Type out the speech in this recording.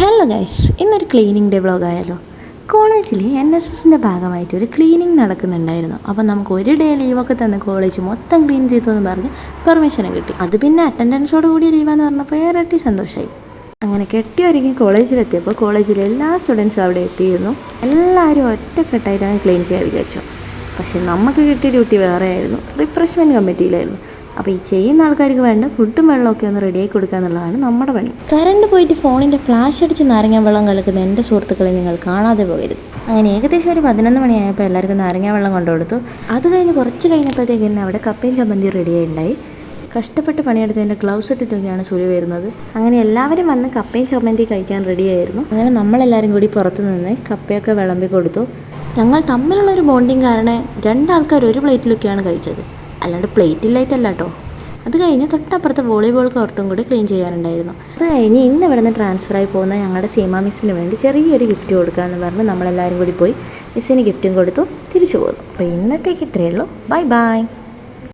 Hello guys, ഇന്നൊരു cleaning day വ്ളോഗായാലോ. കോളേജിൽ NSSൻ്റെ ഭാഗമായിട്ട് ഒരു ക്ലീനിങ് നടക്കുന്നുണ്ടായിരുന്നു. അപ്പോൾ നമുക്ക് ഒരു ഡേ ലീവൊക്കെ തന്ന് കോളേജ് മൊത്തം ക്ലീൻ ചെയ്തു പറഞ്ഞ് പെർമിഷനും കിട്ടി. അത് പിന്നെ അറ്റൻഡൻസോട് കൂടി ലീവാന്ന് പറഞ്ഞപ്പോൾ ഇരട്ടി സന്തോഷമായി. അങ്ങനെ കെട്ടിയൊരുങ്ങി കോളേജിലെത്തിയപ്പോൾ കോളേജിലെ എല്ലാ സ്റ്റുഡൻസും അവിടെ എത്തിയിരുന്നു. എല്ലാവരും ഒറ്റക്കെട്ടായിട്ടാണ് ക്ലീൻ ചെയ്യാൻ വിചാരിച്ചു. പക്ഷേ നമുക്ക് കിട്ടിയ ഡ്യൂട്ടി വേറെ ആയിരുന്നു. റിഫ്രഷ്മെൻറ്റ് കമ്മിറ്റിയിലായിരുന്നു. അപ്പോൾ ഈ ചെയ്യുന്ന ആൾക്കാർക്ക് വേണ്ട ഫുഡും വെള്ളമൊക്കെ ഒന്ന് റെഡിയാക്കി കൊടുക്കുക എന്നുള്ളതാണ് നമ്മുടെ പണി. കറണ്ട് പോയിട്ട് ഫോണിൻ്റെ ഫ്ലാഷ് അടിച്ച് നാരങ്ങ വെള്ളം കലക്കുന്ന എൻ്റെ സുഹൃത്തുക്കളെ നിങ്ങൾ കാണാതെ പോകരുത്. അങ്ങനെ ഏകദേശം ഒരു 11 മണിയായപ്പോൾ എല്ലാവർക്കും നാരങ്ങ വെള്ളം കൊണ്ടുകൊടുത്തു. അത് കഴിഞ്ഞ് കുറച്ച് കഴിഞ്ഞപ്പോഴത്തേക്ക് തന്നെ അവിടെ കപ്പയും ചമ്മന്തി റെഡിയായിട്ടുണ്ടായി. കഷ്ടപ്പെട്ട് പണിയെടുത്തതിൻ്റെ ഗ്ലൗസ് ഇട്ടിട്ടൊക്കെയാണ് സൂര്യ വരുന്നത്. അങ്ങനെ എല്ലാവരും വന്ന് കപ്പയും ചമ്മന്തി കഴിക്കാൻ റെഡിയായിരുന്നു. അങ്ങനെ നമ്മളെല്ലാവരും കൂടി പുറത്ത് നിന്ന് കപ്പയൊക്കെ വിളമ്പി കൊടുത്തു. ഞങ്ങൾ തമ്മിലുള്ളൊരു ബോണ്ടിങ് കാരണം 2 ആൾക്കാർ ഒരു പ്ലേറ്റിലൊക്കെയാണ് കഴിച്ചത്, അല്ലാണ്ട് പ്ലേറ്റില്ലായിട്ടല്ല കേട്ടോ. അത് കഴിഞ്ഞ് തൊട്ടപ്പുറത്ത് വോളിബോൾ കോർട്ടും കൂടി ക്ലീൻ ചെയ്യാനുണ്ടായിരുന്നു. അത് കഴിഞ്ഞ് ഇന്ന് ഇവിടെ നിന്ന് ട്രാൻസ്ഫറായി പോകുന്ന ഞങ്ങളുടെ സീമ മിസ്സിന് വേണ്ടി ചെറിയൊരു ഗിഫ്റ്റ് കൊടുക്കാമെന്ന് പറഞ്ഞ് നമ്മളെല്ലാവരും കൂടി പോയി മിസ്സിന് ഗിഫ്റ്റും കൊടുത്തു തിരിച്ചു പോകുന്നു. അപ്പോൾ ഇന്നത്തേക്ക് ഇത്രയേ ഉള്ളൂ. Bye bye.